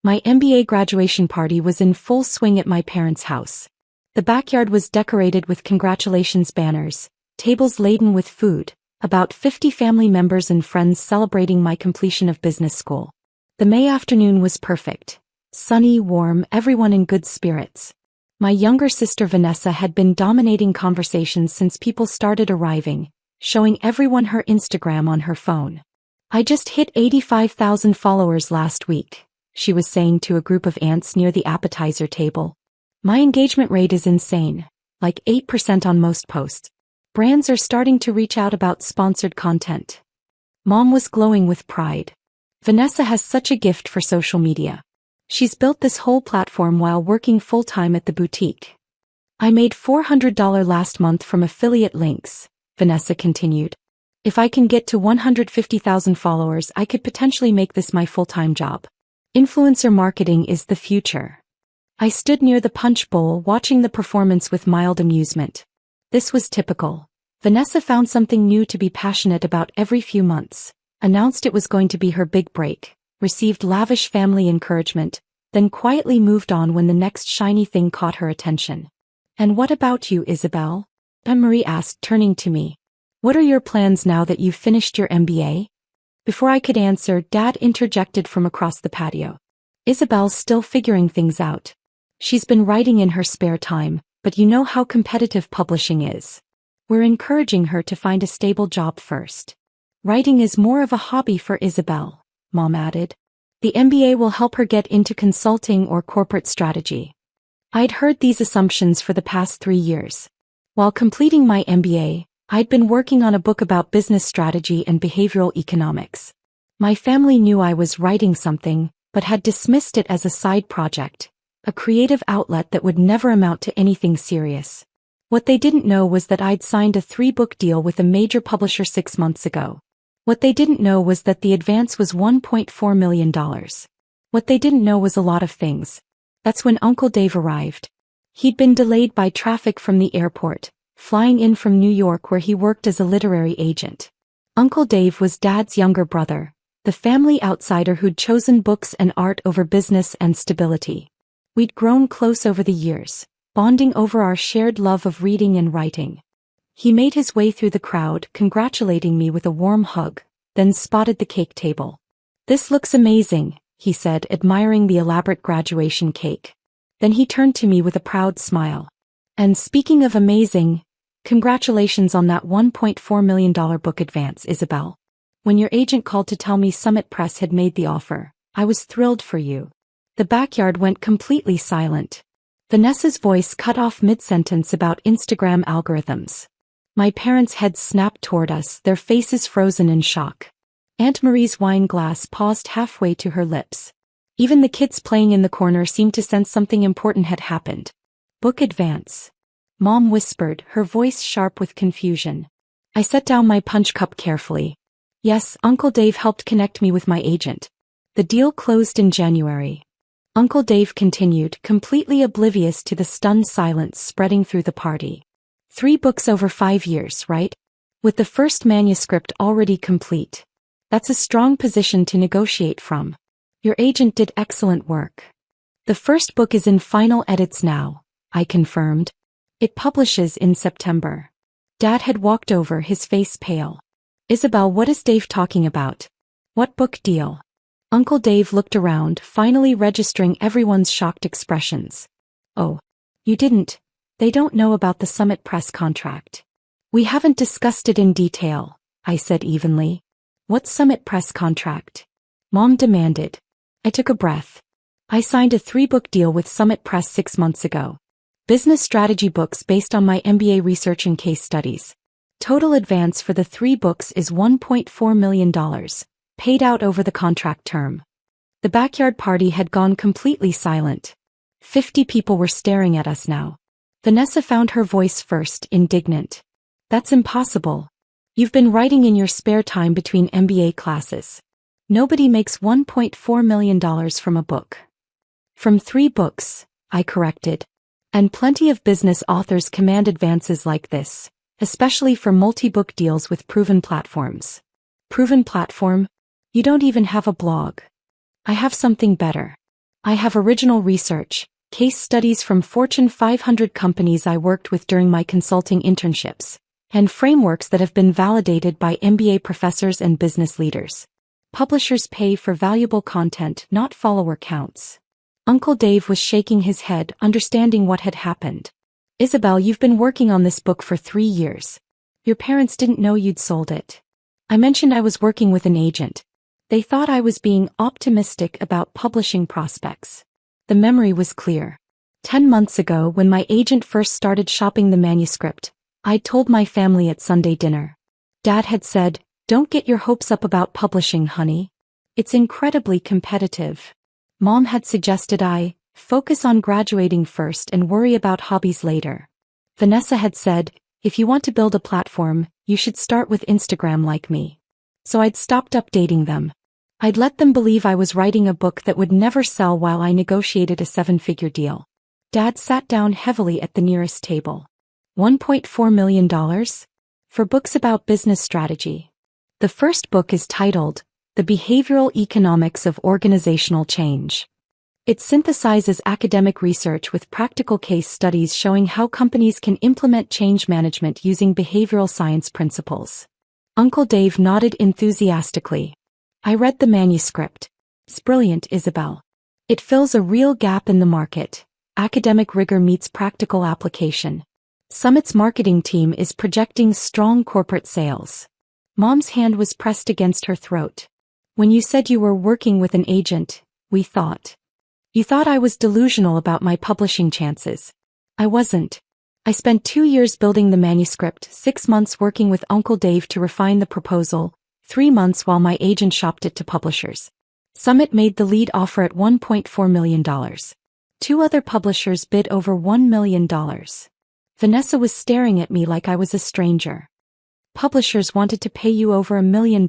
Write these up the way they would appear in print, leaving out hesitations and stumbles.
My MBA graduation party was in full swing at my parents' house. The backyard was decorated with congratulations banners, tables laden with food, about 50 family members and friends celebrating my completion of business school. The May afternoon was perfect. Sunny, warm, everyone in good spirits. My younger sister Vanessa had been dominating conversations since people started arriving, showing everyone her Instagram on her phone. "I just hit 85,000 followers last week," she was saying to a group of aunts near the appetizer table. "My engagement rate is insane, like 8% on most posts. Brands are starting to reach out about sponsored content." Mom was glowing with pride. "Vanessa has such a gift for social media. She's built this whole platform while working full-time at the boutique." "I made $400 last month from affiliate links," Vanessa continued. "If I can get to 150,000 followers, I could potentially make this my full-time job. Influencer marketing is the future." I stood near the punch bowl watching the performance with mild amusement. This was typical. Vanessa found something new to be passionate about every few months, announced it was going to be her big break, received lavish family encouragement, then quietly moved on when the next shiny thing caught her attention. "And what about you, Isabel?" Anne-Marie asked, turning to me. "What are your plans now that you've finished your MBA?" Before I could answer, Dad interjected from across the patio. "Isabel's still figuring things out. She's been writing in her spare time, but you know how competitive publishing is. We're encouraging her to find a stable job first. Writing is more of a hobby for Isabel," Mom added. "The MBA will help her get into consulting or corporate strategy." I'd heard these assumptions for the past 3 years. While completing my MBA, I'd been working on a book about business strategy and behavioral economics. My family knew I was writing something, but had dismissed it as a side project, a creative outlet that would never amount to anything serious. What they didn't know was that I'd signed a 3-book deal with a major publisher 6 months ago. What they didn't know was that the advance was $1.4 million. What they didn't know was a lot of things. That's when Uncle Dave arrived. He'd been delayed by traffic from the airport, flying in from New York where he worked as a literary agent. Uncle Dave was Dad's younger brother, the family outsider who'd chosen books and art over business and stability. We'd grown close over the years, bonding over our shared love of reading and writing. He made his way through the crowd, congratulating me with a warm hug, then spotted the cake table. "This looks amazing," he said, admiring the elaborate graduation cake. Then he turned to me with a proud smile. "And speaking of amazing, congratulations on that $1.4 million book advance, Isabel. When your agent called to tell me Summit Press had made the offer, I was thrilled for you." The backyard went completely silent. Vanessa's voice cut off mid-sentence about Instagram algorithms. My parents' heads snapped toward us, their faces frozen in shock. Aunt Marie's wine glass paused halfway to her lips. Even the kids playing in the corner seemed to sense something important had happened. "Book advance," Mom whispered, her voice sharp with confusion. I set down my punch cup carefully. "Yes, Uncle Dave helped connect me with my agent. The deal closed in January." Uncle Dave continued, completely oblivious to the stunned silence spreading through the party. 3 books over 5 years, right? With the first manuscript already complete. That's a strong position to negotiate from. Your agent did excellent work. "The first book is in final edits now," I confirmed. "It publishes in September." Dad had walked over, his face pale. "Isabel, what is Dave talking about? What book deal?" Uncle Dave looked around, finally registering everyone's shocked expressions. "Oh, you didn't? They don't know about the Summit Press contract." "We haven't discussed it in detail," I said evenly. "What Summit Press contract?" Mom demanded. I took a breath. "I signed a 3-book deal with Summit Press 6 months ago. Business strategy books based on my MBA research and case studies. Total advance for the 3 books is $1.4 million, paid out over the contract term." The backyard party had gone completely silent. 50 people were staring at us now. Vanessa found her voice first, indignant. "That's impossible. You've been writing in your spare time between MBA classes. Nobody makes $1.4 million from a book." "From 3 books, I corrected. "And plenty of business authors command advances like this, especially for multi-book deals with proven platforms." "Proven platform? You don't even have a blog." "I have something better. I have original research, case studies from Fortune 500 companies I worked with during my consulting internships, and frameworks that have been validated by MBA professors and business leaders. Publishers pay for valuable content, not follower counts. Uncle Dave was shaking his head, understanding what had happened. Isabel, you've been working on this book for 3 years. Your parents didn't know you'd sold it. I mentioned I was working with an agent. They thought I was being optimistic about publishing prospects. The memory was clear. 10 months ago, when my agent first started shopping the manuscript, I'd told my family at Sunday dinner. Dad had said, "Don't get your hopes up about publishing, honey. It's incredibly competitive." Mom had suggested I focus on graduating first and worry about hobbies later. Vanessa had said, "If you want to build a platform, you should start with Instagram like me." So I'd stopped updating them. I'd let them believe I was writing a book that would never sell while I negotiated a 7-figure deal. Dad sat down heavily at the nearest table. $1.4 million? For books about business strategy. The first book is titled, The Behavioral Economics of Organizational Change. It synthesizes academic research with practical case studies showing how companies can implement change management using behavioral science principles. Uncle Dave nodded enthusiastically. I read the manuscript. It's brilliant, Isabel. It fills a real gap in the market. Academic rigor meets practical application. Summit's marketing team is projecting strong corporate sales. Mom's hand was pressed against her throat. When you said you were working with an agent, we thought. You thought I was delusional about my publishing chances. I wasn't. I spent 2 years building the manuscript, 6 months working with Uncle Dave to refine the proposal, 3 months while my agent shopped it to publishers. Summit made the lead offer at $1.4 million. 2 other publishers bid over $1 million. Vanessa was staring at me like I was a stranger. Publishers wanted to pay you over $1 million.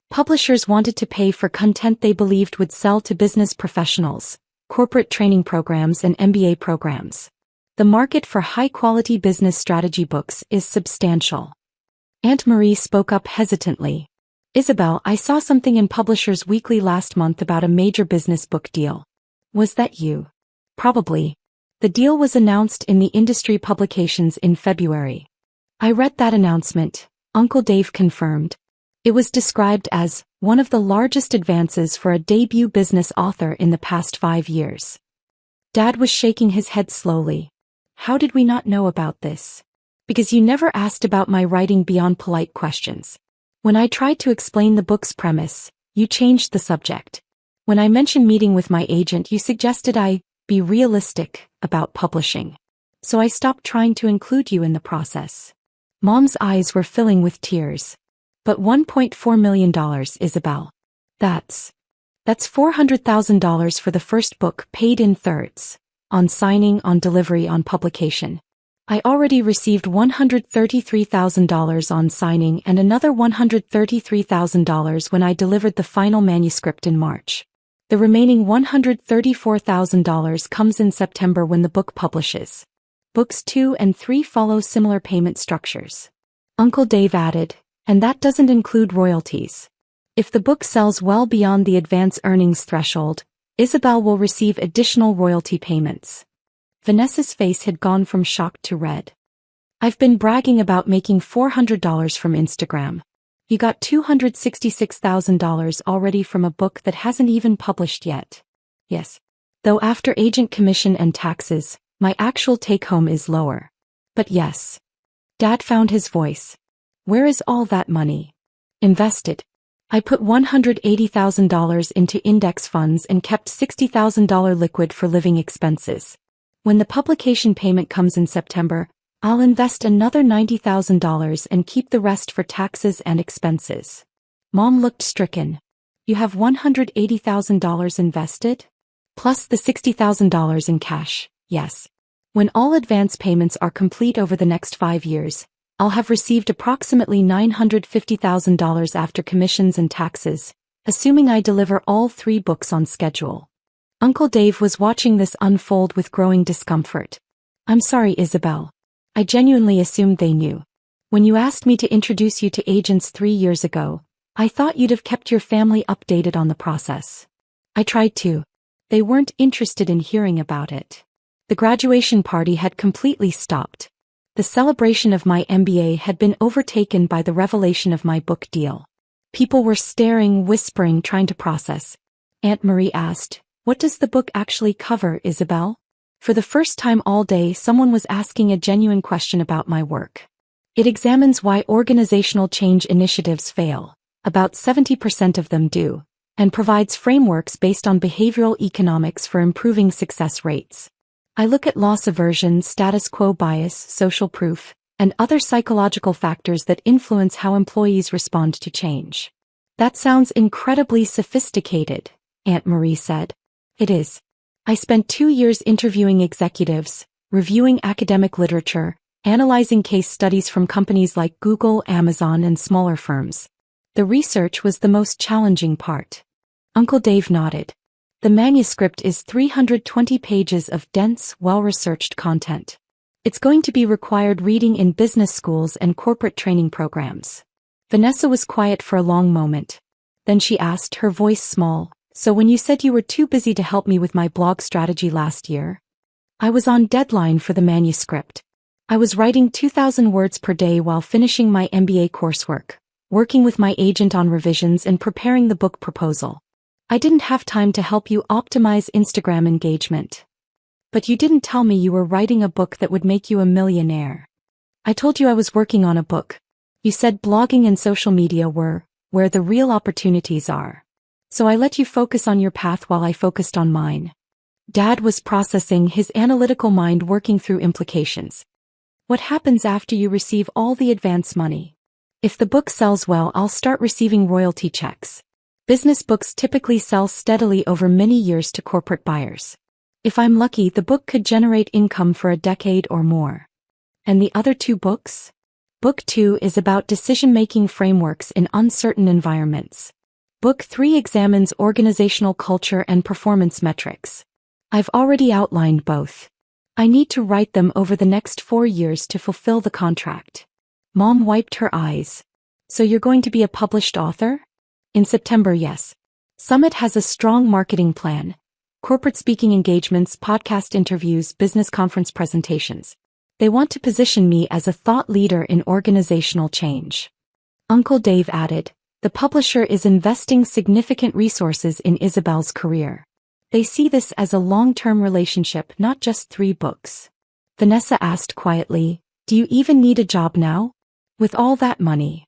Publishers wanted to pay for content they believed would sell to business professionals, corporate training programs and MBA programs. The market for high-quality business strategy books is substantial. Aunt Marie spoke up hesitantly. Isabel, I saw something in Publishers Weekly last month about a major business book deal. Was that you? Probably. The deal was announced in the industry publications in February. I read that announcement, Uncle Dave confirmed. It was described as one of the largest advances for a debut business author in the past 5 years. Dad was shaking his head slowly. How did we not know about this? Because you never asked about my writing beyond polite questions. When I tried to explain the book's premise, you changed the subject. When I mentioned meeting with my agent, you suggested I be realistic about publishing. So I stopped trying to include you in the process. Mom's eyes were filling with tears. But $1.4 million, Isabel. That's $400,000 for the first book, paid in thirds. On signing, on delivery, on publication. I already received $133,000 on signing and another $133,000 when I delivered the final manuscript in March. The remaining $134,000 comes in September when the book publishes. Books 2 and 3 follow similar payment structures. Uncle Dave added, and that doesn't include royalties. If the book sells well beyond the advance earnings threshold, Isabel will receive additional royalty payments. Vanessa's face had gone from shock to red. I've been bragging about making $400 from Instagram. You got $266,000 already from a book that hasn't even published yet. Yes. Though after agent commission and taxes, my actual take-home is lower. But yes. Dad found his voice. Where is all that money? Invested. I put $180,000 into index funds and kept $60,000 liquid for living expenses. When the publication payment comes in September, I'll invest another $90,000 and keep the rest for taxes and expenses. Mom looked stricken. You have $180,000 invested? Plus the $60,000 in cash, yes. When all advance payments are complete over the next 5 years, I'll have received approximately $950,000 after commissions and taxes, assuming I deliver all 3 books on schedule. Uncle Dave was watching this unfold with growing discomfort. I'm sorry, Isabel. I genuinely assumed they knew. When you asked me to introduce you to agents 3 years ago, I thought you'd have kept your family updated on the process. I tried to. They weren't interested in hearing about it. The graduation party had completely stopped. The celebration of my MBA had been overtaken by the revelation of my book deal. People were staring, whispering, trying to process. Aunt Marie asked, "What does the book actually cover, Isabel?" For the first time all day, someone was asking a genuine question about my work. It examines why organizational change initiatives fail. About 70% of them do, and provides frameworks based on behavioral economics for improving success rates. I look at loss aversion, status quo bias, social proof, and other psychological factors that influence how employees respond to change. That sounds incredibly sophisticated, Aunt Marie said. It is. I spent 2 years interviewing executives, reviewing academic literature, analyzing case studies from companies like Google, Amazon, and smaller firms. The research was the most challenging part. Uncle Dave nodded. The manuscript is 320 pages of dense, well-researched content. It's going to be required reading in business schools and corporate training programs. Vanessa was quiet for a long moment. Then she asked, her voice small, "So when you said you were too busy to help me with my blog strategy last year?" I was on deadline for the manuscript. I was writing 2,000 words per day while finishing my MBA coursework, working with my agent on revisions and preparing the book proposal. I didn't have time to help you optimize Instagram engagement. But you didn't tell me you were writing a book that would make you a millionaire. I told you I was working on a book. You said blogging and social media were where the real opportunities are. So I let you focus on your path while I focused on mine. Dad was processing, his analytical mind working through implications. What happens after you receive all the advance money? If the book sells well, I'll start receiving royalty checks. Business books typically sell steadily over many years to corporate buyers. If I'm lucky, the book could generate income for a decade or more. And the other 2 books? Book 2 is about decision-making frameworks in uncertain environments. Book 3 examines organizational culture and performance metrics. I've already outlined both. I need to write them over the next 4 years to fulfill the contract. Mom wiped her eyes. So you're going to be a published author? In September, yes. Summit has a strong marketing plan. Corporate speaking engagements, podcast interviews, business conference presentations. They want to position me as a thought leader in organizational change. Uncle Dave added, the publisher is investing significant resources in Isabel's career. They see this as a long-term relationship, not just 3 books. Vanessa asked quietly, "Do you even need a job now? With all that money?"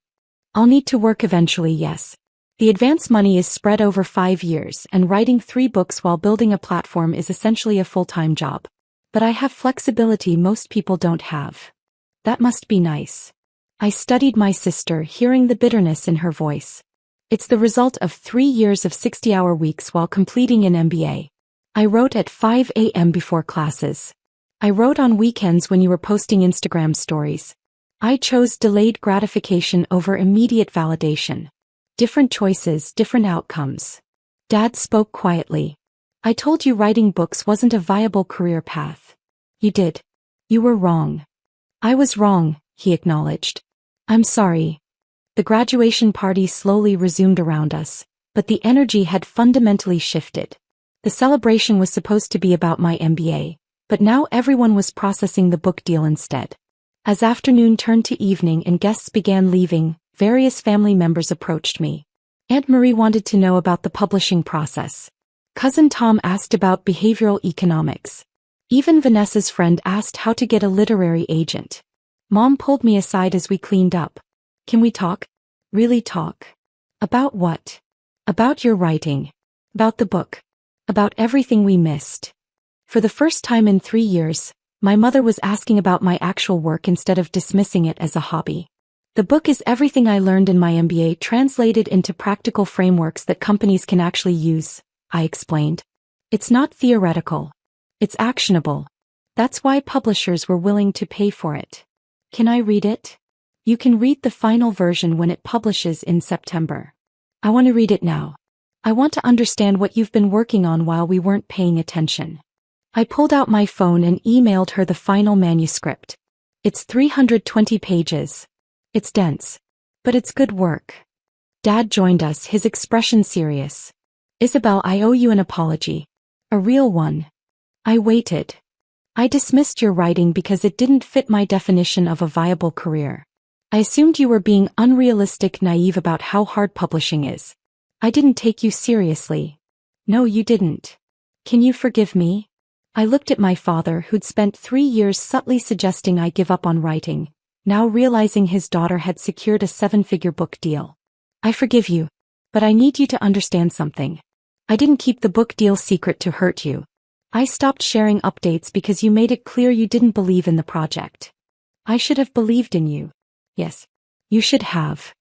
"I'll need to work eventually, yes. The advance money is spread over 5 years, and writing 3 books while building a platform is essentially a full-time job. But I have flexibility most people don't have." "That must be nice." I studied my sister, hearing the bitterness in her voice. "It's the result of 3 years of 60-hour weeks while completing an MBA. I wrote at 5 a.m. before classes. I wrote on weekends when you were posting Instagram stories. I chose delayed gratification over immediate validation. Different choices, different outcomes." Dad spoke quietly. "I told you writing books wasn't a viable career path. You did. You were wrong." "I was wrong," he acknowledged. "I'm sorry." The graduation party slowly resumed around us, but the energy had fundamentally shifted. The celebration was supposed to be about my MBA, but now everyone was processing the book deal instead. As afternoon turned to evening and guests began leaving, various family members approached me. Aunt Marie wanted to know about the publishing process. Cousin Tom asked about behavioral economics. Even Vanessa's friend asked how to get a literary agent. Mom pulled me aside as we cleaned up. "Can we talk? Really talk? About what? About your writing. About the book. About everything we missed." For the first time in 3 years, my mother was asking about my actual work instead of dismissing it as a hobby. "The book is everything I learned in my MBA translated into practical frameworks that companies can actually use," I explained. "It's not theoretical. It's actionable. That's why publishers were willing to pay for it." "Can I read it?" "You can read the final version when it publishes in September." "I want to read it now. I want to understand what you've been working on while we weren't paying attention." I pulled out my phone and emailed her the final manuscript. It's 320 pages. It's dense. But it's good work. Dad joined us, his expression serious. "Isabel, I owe you an apology. A real one. I waited. I dismissed your writing because it didn't fit my definition of a viable career. I assumed you were being unrealistic, naive about how hard publishing is. I didn't take you seriously. No, you didn't. Can you forgive me? I looked at my father, who'd spent 3 years subtly suggesting I give up on writing, now realizing his daughter had secured a 7-figure book deal. I forgive you. But I need you to understand something. I didn't keep the book deal secret to hurt you. I stopped sharing updates because you made it clear you didn't believe in the project. I should have believed in you. Yes. You should have.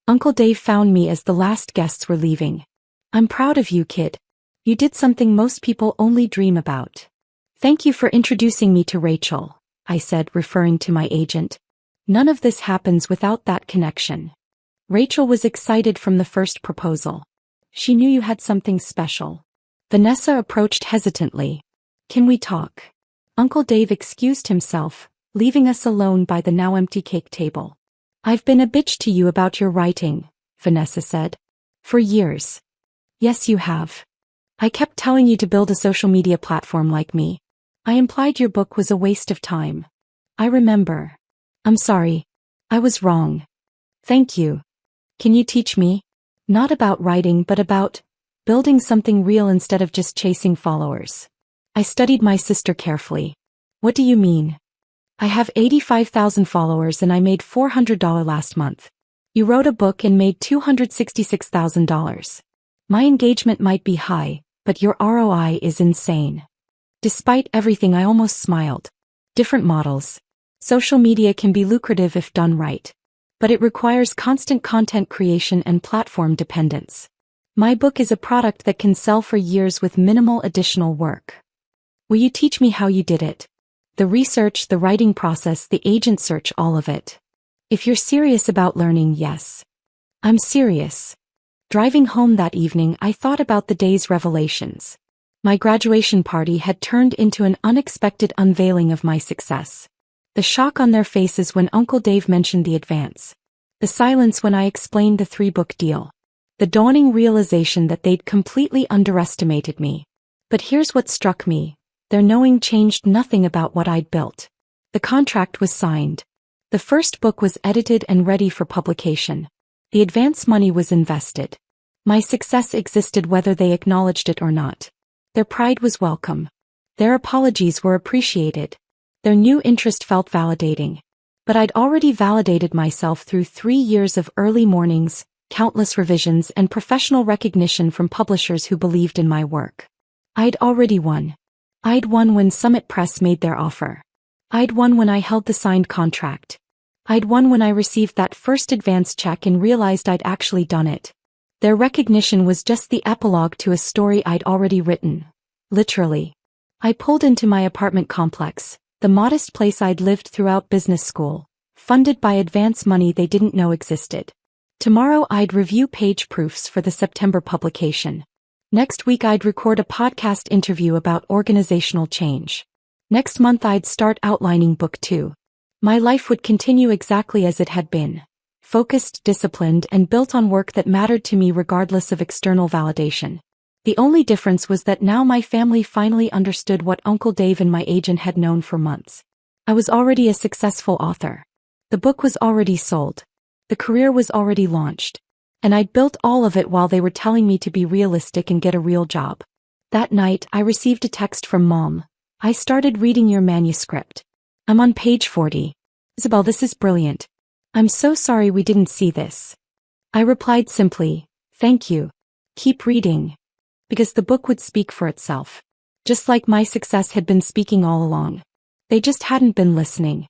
Uncle Dave found me as the last guests were leaving. I'm proud of you, kid. You did something most people only dream about. Thank you for introducing me to Rachel, I said, referring to my agent. None of this happens without that connection. Rachel was excited from the first proposal. She knew you had something special. Vanessa approached hesitantly. Can we talk? Uncle Dave excused himself, leaving us alone by the now empty cake table. I've been a bitch to you about your writing, Vanessa said. For years. Yes, you have. I kept telling you to build a social media platform like me. I implied your book was a waste of time. I remember. I'm sorry. I was wrong. Thank you. Can you teach me? Not about writing, but about building something real instead of just chasing followers. I studied my sister carefully. What do you mean? I have 85,000 followers and I made $400 last month. You wrote a book and made $266,000. My engagement might be high, but your ROI is insane. Despite everything, I almost smiled. Different models. Social media can be lucrative if done right. But it requires constant content creation and platform dependence. My book is a product that can sell for years with minimal additional work. Will you teach me how you did it? The research, the writing process, the agent search, all of it. If you're serious about learning, yes. I'm serious. Driving home that evening, I thought about the day's revelations. My graduation party had turned into an unexpected unveiling of my success. The shock on their faces when Uncle Dave mentioned the advance. The silence when I explained the 3-book deal. The dawning realization that they'd completely underestimated me. But here's what struck me. Their knowing changed nothing about what I'd built. The contract was signed. The first book was edited and ready for publication. The advance money was invested. My success existed whether they acknowledged it or not. Their pride was welcome. Their apologies were appreciated. Their new interest felt validating. But I'd already validated myself through 3 years of early mornings, countless revisions, and professional recognition from publishers who believed in my work. I'd already won. I'd won when Summit Press made their offer. I'd won when I held the signed contract. I'd won when I received that first advance check and realized I'd actually done it. Their recognition was just the epilogue to a story I'd already written. Literally. I pulled into my apartment complex, the modest place I'd lived throughout business school, funded by advance money they didn't know existed. Tomorrow I'd review page proofs for the September publication. Next week I'd record a podcast interview about organizational change. Next month I'd start outlining book 2. My life would continue exactly as it had been. Focused, disciplined, and built on work that mattered to me regardless of external validation. The only difference was that now my family finally understood what Uncle Dave and my agent had known for months. I was already a successful author. The book was already sold. The career was already launched. And I'd built all of it while they were telling me to be realistic and get a real job. That night, I received a text from Mom. I started reading your manuscript. I'm on page 40. Isabel, this is brilliant. I'm so sorry we didn't see this. I replied simply, thank you. Keep reading. Because the book would speak for itself. Just like my success had been speaking all along. They just hadn't been listening.